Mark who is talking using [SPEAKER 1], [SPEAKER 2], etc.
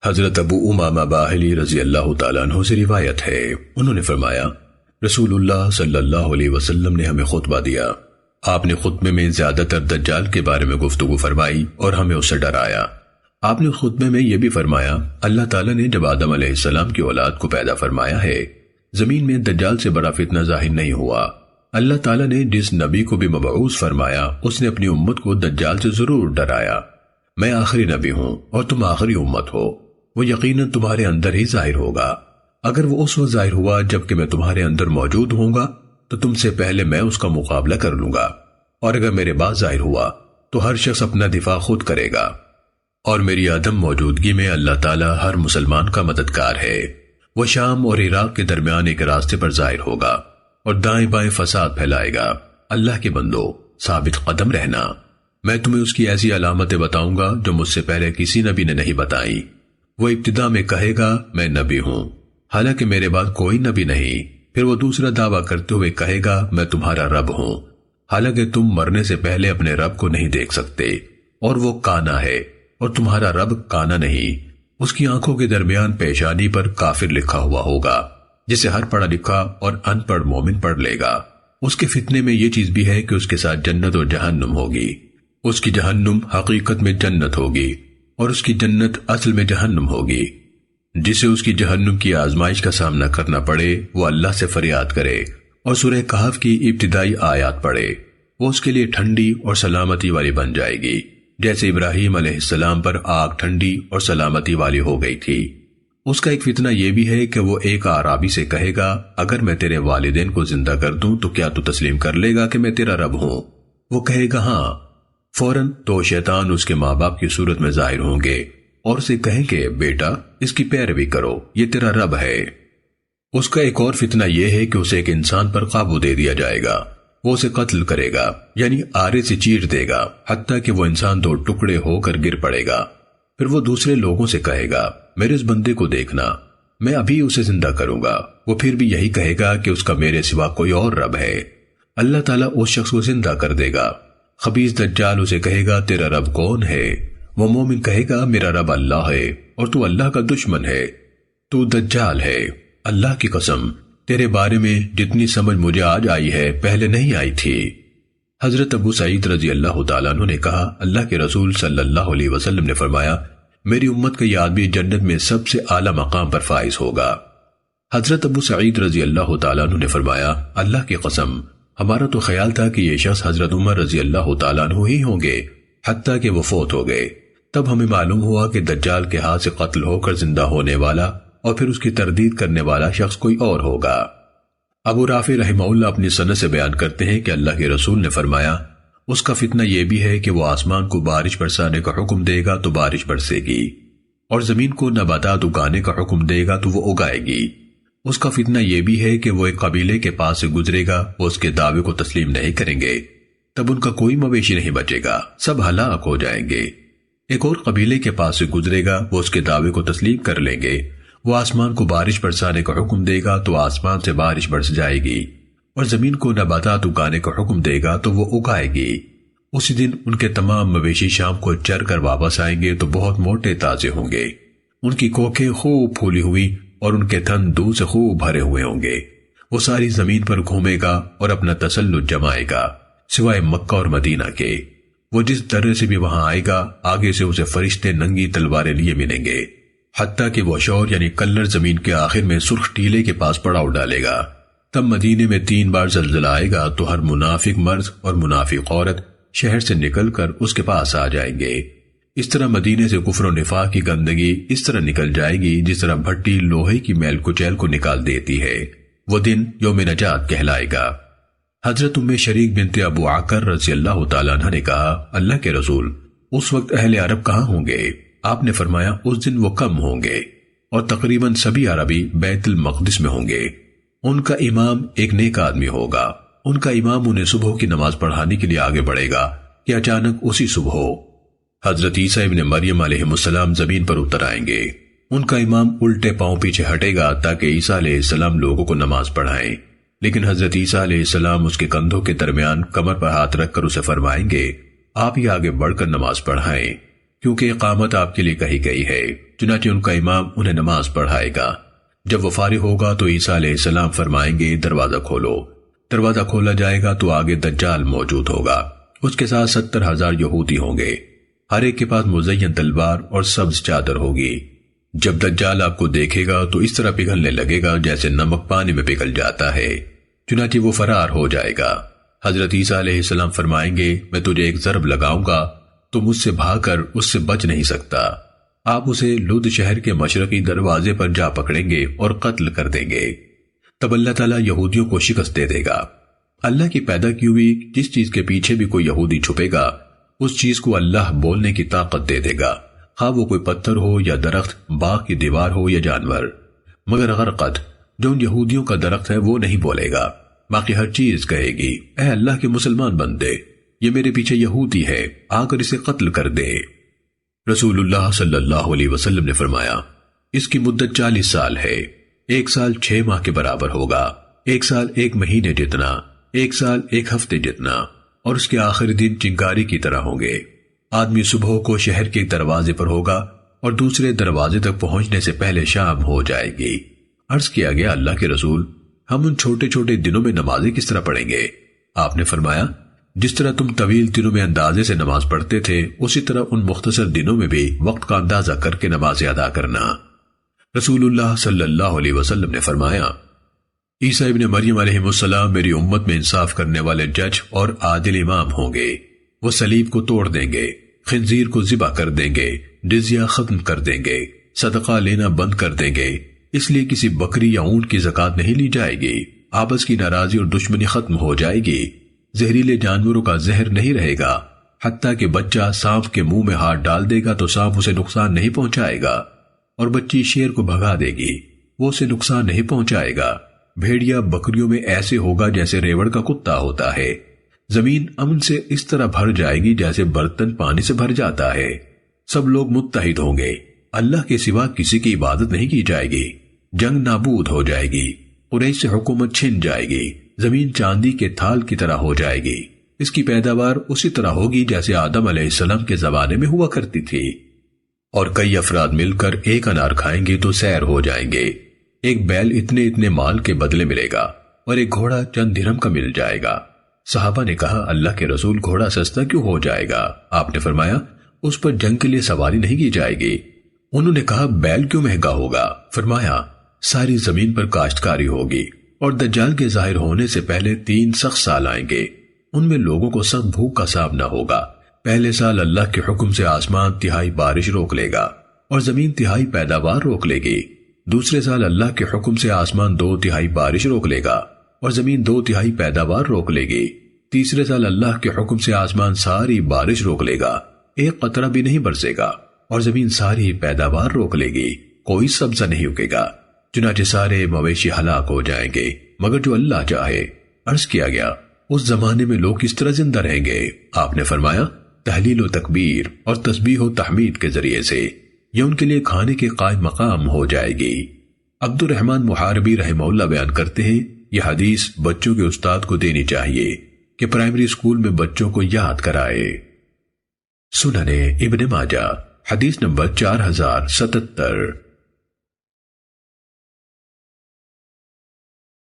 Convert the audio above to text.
[SPEAKER 1] حضرت ابو امامہ باہلی رضی اللہ تعالیٰ عنہ سے روایت ہے، انہوں نے فرمایا رسول اللہ صلی اللہ علیہ وسلم نے ہمیں خطبہ دیا۔ آپ نے خطبے میں زیادہ تر دجال کے بارے میں گفتگو فرمائی اور ہمیں اس سے ڈرایا۔ آپ نے خطبے میں یہ بھی فرمایا اللہ تعالیٰ نے جب آدم علیہ السلام کی اولاد کو پیدا فرمایا ہے، زمین میں دجال سے بڑا فتنہ ظاہر نہیں ہوا۔ اللہ تعالیٰ نے جس نبی کو بھی مبعوث فرمایا اس نے اپنی امت کو دجال سے ضرور ڈرایا۔ میں آخری نبی ہوں اور تم آخری امت ہو، وہ یقیناً تمہارے اندر ہی ظاہر ہوگا۔ اگر وہ اس وقت ظاہر ہوا جبکہ میں تمہارے اندر موجود ہوں گا تو تم سے پہلے میں اس کا مقابلہ کر لوں گا، اور اگر میرے بعد ظاہر ہوا تو ہر شخص اپنا دفاع خود کرے گا، اور میری عدم موجودگی میں اللہ تعالیٰ ہر مسلمان کا مددگار ہے۔ وہ شام اور عراق کے درمیان ایک راستے پر ظاہر ہوگا اور دائیں بائیں فساد پھیلائے گا۔ اللہ کے بندو ثابت قدم رہنا، میں تمہیں اس کی ایسی علامتیں بتاؤں گا جو مجھ سے پہلے کسی نبی نے نہیں بتائی۔ وہ ابتدا میں کہے گا میں نبی ہوں، حالانکہ میرے بعد کوئی نبی نہیں۔ پھر وہ دوسرا دعویٰ کرتے ہوئے کہے گا میں تمہارا رب ہوں، حالانکہ تم مرنے سے پہلے اپنے رب کو نہیں دیکھ سکتے، اور وہ کانا ہے اور تمہارا رب کانا نہیں۔ اس کی آنکھوں کے درمیان پیشانی پر کافر لکھا ہوا ہوگا، جسے ہر پڑھا لکھا اور ان پڑھ مومن پڑھ لے گا۔ اس کے فتنے میں یہ چیز بھی ہے کہ اس کے ساتھ جنت اور جہنم ہوگی۔ اس کی جہنم حقیقت میں جنت ہوگی اور اس کی جنت اصل میں جہنم ہوگی۔ جسے اس کی جہنم کی آزمائش کا سامنا کرنا پڑے وہ اللہ سے فریاد کرے اور سورہ کہف کی ابتدائی آیات پڑھے، وہ اس کے لیے ٹھنڈی اور سلامتی والی بن جائے گی، جیسے ابراہیم علیہ السلام پر آگ ٹھنڈی اور سلامتی والی ہو گئی تھی۔ اس کا ایک فتنہ یہ بھی ہے کہ وہ ایک اعرابی سے کہے گا اگر میں تیرے والدین کو زندہ کر دوں تو کیا تو تسلیم کر لے گا کہ میں تیرا رب ہوں؟ وہ کہے گا ہاں۔ فوراً تو شیطان اس کے ماں باپ کی صورت میں ظاہر ہوں گے اور اسے کہیں کہ بیٹا اس کی پیروی کرو، یہ تیرا رب ہے۔ اس کا ایک اور فتنہ یہ ہے کہ اسے ایک انسان پر قابو دے دیا جائے گا، وہ اسے قتل کرے گا، یعنی آرے سے چیر دے گا، حتیٰ کہ وہ انسان دو ٹکڑے ہو کر گر پڑے گا۔ پھر وہ دوسرے لوگوں سے کہے گا میرے اس بندے کو دیکھنا، میں ابھی اسے زندہ کروں گا۔ وہ پھر بھی یہی کہے گا کہ اس کا میرے سوا کوئی اور رب ہے۔ اللہ تعالیٰ اس شخص کو زندہ کر دے گا۔ خبیث دجال اسے کہے گا تیرا رب کون ہے؟ وہ مومن کہے گا میرا رب اللہ ہے، اور تو اللہ کا دشمن ہے، تو دجال ہے۔ اللہ کی قسم تیرے بارے میں جتنی سمجھ مجھے آج آئی ہے پہلے نہیں آئی تھی۔ حضرت ابو سعید رضی اللہ تعالیٰ عنہ نے کہا اللہ کے رسول صلی اللہ علیہ وسلم نے فرمایا میری امت کا یہ آدمی جنت میں سب سے اعلیٰ مقام پر فائز ہوگا۔ حضرت ابو سعید رضی اللہ تعالیٰ عنہ نے فرمایا اللہ کی قسم ہمارا تو خیال تھا کہ یہ شخص حضرت عمر رضی اللہ تعالیٰ عنہ ہی ہوں گے، حتیٰ کہ وہ فوت ہو گئے۔ تب ہمیں معلوم ہوا کہ دجال کے ہاتھ سے قتل ہو کر زندہ ہونے والا اور پھر اس کی تردید کرنے والا شخص کوئی اور ہوگا۔ ابو رافع رحمہ اللہ اپنی سند سے بیان کرتے ہیں کہ اللہ کے رسول نے فرمایا اس کا فتنہ یہ بھی ہے کہ وہ آسمان کو بارش برسانے کا حکم دے گا تو بارش برسے گی، اور زمین کو نباتات اگانے کا حکم دے گا تو وہ اگائے گی۔ اس کا فتنہ یہ بھی ہے کہ وہ ایک قبیلے کے پاس سے گزرے گا، وہ اس کے دعوے کو تسلیم نہیں کریں گے، تب ان کا کوئی مویشی نہیں بچے گا، سب ہلاک ہو جائیں گے۔ ایک اور قبیلے کے پاس سے گزرے گا، وہ اس کے دعوے کو تسلیم کر لیں گے، وہ آسمان کو بارش برسانے کا حکم دے گا تو آسمان سے بارش برس جائے گی، اور زمین کو نباتات اگانے کا حکم دے گا تو وہ اگائے گی۔ اسی دن ان کے تمام مویشی شام کو چر کر واپس آئیں گے تو بہت موٹے تازے ہوں گے، ان کی کوکھیں خوب پھولی ہوئی اور ان کے تھن دودھ سے خوب بھرے ہوئے ہوں گے۔ وہ ساری زمین پر گھومے گا اور اپنا تسلط جمائے گا سوائے مکہ اور مدینہ کے۔ وہ جس درے سے بھی وہاں آئے گا آگے سے اسے فرشتے ننگی تلواریں لیے ملیں گے، حتیٰ کہ وہ شور یعنی کلر زمین کے آخر میں سرخ ٹیلے کے پاس پڑاؤ ڈالے گا۔ تب مدینے میں 3 بار زلزلہ آئے گا تو ہر منافق مرد اور منافق عورت شہر سے نکل کر اس کے پاس آ جائیں گے۔ اس طرح مدینے سے کفر و نفاق کی گندگی اس طرح نکل جائے گی جس طرح بھٹی لوہے کی میل کچیل کو نکال دیتی ہے۔ وہ دن یوم نجات کہلائے گا۔ حضرت ام شریک بنت ابو عاقر رضی اللہ تعالیٰ عنہ نے کہا اللہ کے رسول اس وقت اہل عرب کہاں ہوں گے؟ آپ نے فرمایا اس دن وہ کم ہوں گے اور تقریباً سبھی عربی بیت المقدس میں ہوں گے۔ ان کا امام ایک نیک آدمی ہوگا، ان کا امام انہیں صبح کی نماز پڑھانے کے لیے آگے بڑھے گا کہ اچانک اسی صبح حضرت عیسیٰ ابن مریم علیہ السلام زمین پر اتر آئیں گے۔ ان کا امام الٹے پاؤں پیچھے ہٹے گا تاکہ عیسیٰ علیہ السلام لوگوں کو نماز پڑھائیں، لیکن حضرت عیسیٰ علیہ السلام اس کے کندھوں کے درمیان کمر پر ہاتھ رکھ کر اسے فرمائیں گے آپ ہی آگے بڑھ کر نماز پڑھائیں۔ کیونکہ اقامت آپ کے لیے کہی گئی ہے۔ چنانچہ ان کا امام انہیں نماز پڑھائے گا۔ جب وہ فارغ ہوگا تو عیسیٰ علیہ السلام فرمائیں گے دروازہ کھولو۔ دروازہ کھولا جائے گا تو آگے دجال موجود ہوگا، اس کے ساتھ 70,000 یہودی ہوں گے، ہر ایک کے پاس مزین تلوار اور سبز چادر ہوگی۔ جب دجال آپ کو دیکھے گا تو اس طرح پگھلنے لگے گا جیسے نمک پانی میں پگھل جاتا ہے، چنانچہ وہ فرار ہو جائے گا۔ حضرت عیسیٰ علیہ السلام فرمائیں گے میں تجھے ایک ضرب لگاؤں گا، تم مجھ سے بھاگ کر اس سے بچ نہیں سکتا۔ آپ اسے لد شہر کے مشرقی دروازے پر جا پکڑیں گے اور قتل کر دیں گے۔ تب اللہ تعالیٰ یہودیوں کو شکست دے دے گا۔ اللہ کی پیدا کی ہوئی جس چیز کے پیچھے بھی کوئی یہودی چھپے گا، اس چیز کو اللہ بولنے کی طاقت دے دے گا، خواہ وہ کوئی پتھر ہو یا درخت، باغ کی دیوار ہو یا جانور۔ مگر غرقد جو ان یہودیوں کا درخت ہے وہ نہیں بولے گا، باقی ہر چیز کہے گی اے اللہ کے مسلمان بندے، یہ میرے پیچھے یہودی ہے، آ کر اسے قتل کر دے۔ رسول اللہ صلی اللہ علیہ وسلم نے فرمایا اس کی مدت 40 سال ہے، 1 سال 6 ماہ کے برابر ہوگا، 1 سال 1 مہینے جتنا، 1 سال 1 ہفتے جتنا، اور اس کے آخری دن چنگاری کی طرح ہوں گے۔ آدمی صبح کو شہر کے ایک دروازے پر ہوگا اور دوسرے دروازے تک پہنچنے سے پہلے شام ہو جائے گی۔ عرض کیا گیا اللہ کے رسول ہم ان چھوٹے چھوٹے دنوں میں نمازیں کس طرح پڑھیں گے؟ آپ نے فرمایا جس طرح تم طویل دنوں میں اندازے سے نماز پڑھتے تھے اسی طرح ان مختصر دنوں میں بھی وقت کا اندازہ کر کے نماز ادا کرنا۔ رسول اللہ صلی اللہ علیہ وسلم نے فرمایا عیسیٰ ابن مریم علیہ السلام میری امت میں انصاف کرنے والے جج اور عادل امام ہوں گے۔ وہ صلیب کو توڑ دیں گے، خنزیر کو ذبح کر دیں گے، جزیہ ختم کر دیں گے، صدقہ لینا بند کر دیں گے، اس لیے کسی بکری یا اونٹ کی زکوٰۃ نہیں لی جائے گی، آپس کی ناراضی اور دشمنی ختم ہو جائے گی، زہریلے جانوروں کا زہر نہیں رہے گا، حتیٰ کہ بچہ سانپ کے منہ میں ہاتھ ڈال دے گا تو سانپ اسے نقصان نہیں پہنچائے گا، اور بچی شیر کو بھگا دے گی، وہ اسے نقصان نہیں پہنچائے گا۔ بھیڑیا بکریوں میں ایسے ہوگا جیسے ریوڑ کا کتا ہوتا ہے، زمین امن سے اس طرح بھر جائے گی جیسے برتن پانی سے بھر جاتا ہے، سب لوگ متحد ہوں گے، اللہ کے سوا کسی کی عبادت نہیں کی جائے گی، جنگ نابود ہو جائے گی، قریش سے حکومت چھن جائے گی، زمین چاندی کے تھال کی طرح ہو جائے گی، اس کی پیداوار اسی طرح ہوگی جیسے آدم علیہ السلام کے زمانے میں ہوا کرتی تھی، اور کئی افراد مل کر ایک انار کھائیں گے تو سیر ہو جائیں گے، ایک بیل اتنے مال کے بدلے ملے گا اور ایک گھوڑا چند درہم کا مل جائے گا۔ صحابہ نے کہا اللہ کے رسول گھوڑا سستا کیوں ہو جائے گا؟ آپ نے فرمایا اس پر جنگ کے لیے سواری نہیں کی جائے گی۔ انہوں نے کہا بیل کیوں مہنگا ہوگا؟ فرمایا ساری زمین پر کاشتکاری ہوگی اور دجال کے ظاہر ہونے سے پہلے 3 سخت سال آئیں گے، ان میں لوگوں کو سخت بھوک کا سامنا ہوگا۔ پہلے سال اللہ کے حکم سے آسمان تہائی بارش روک لے گا اور زمین تہائی پیداوار روک لے گی، دوسرے سال اللہ کے حکم سے آسمان 2 تہائی بارش روک لے گا اور زمین 2 تہائی پیداوار روک لے گی، تیسرے سال اللہ کے حکم سے آسمان ساری بارش روک لے گا، ایک قطرہ بھی نہیں برسے گا اور زمین ساری پیداوار روک لے گی، کوئی سبزہ نہیں اگے گا، چنانچہ سارے مویشی ہلاک ہو جائیں گے مگر جو اللہ چاہے۔ عرض کیا گیا اس زمانے میں لوگ کس طرح زندہ رہیں گے؟ آپ نے فرمایا تحلیل و تکبیر اور تسبیح و تحمید کے ذریعے سے، یہ ان کے لیے کھانے کے قائم مقام ہو جائے گی۔ عبد الرحمن محاربی رحمہ اللہ بیان کرتے ہیں یہ حدیث بچوں کے استاد کو دینی چاہیے کہ پرائمری اسکول میں بچوں کو یاد کرائے۔ سنن ابن ماجہ حدیث نمبر 4077۔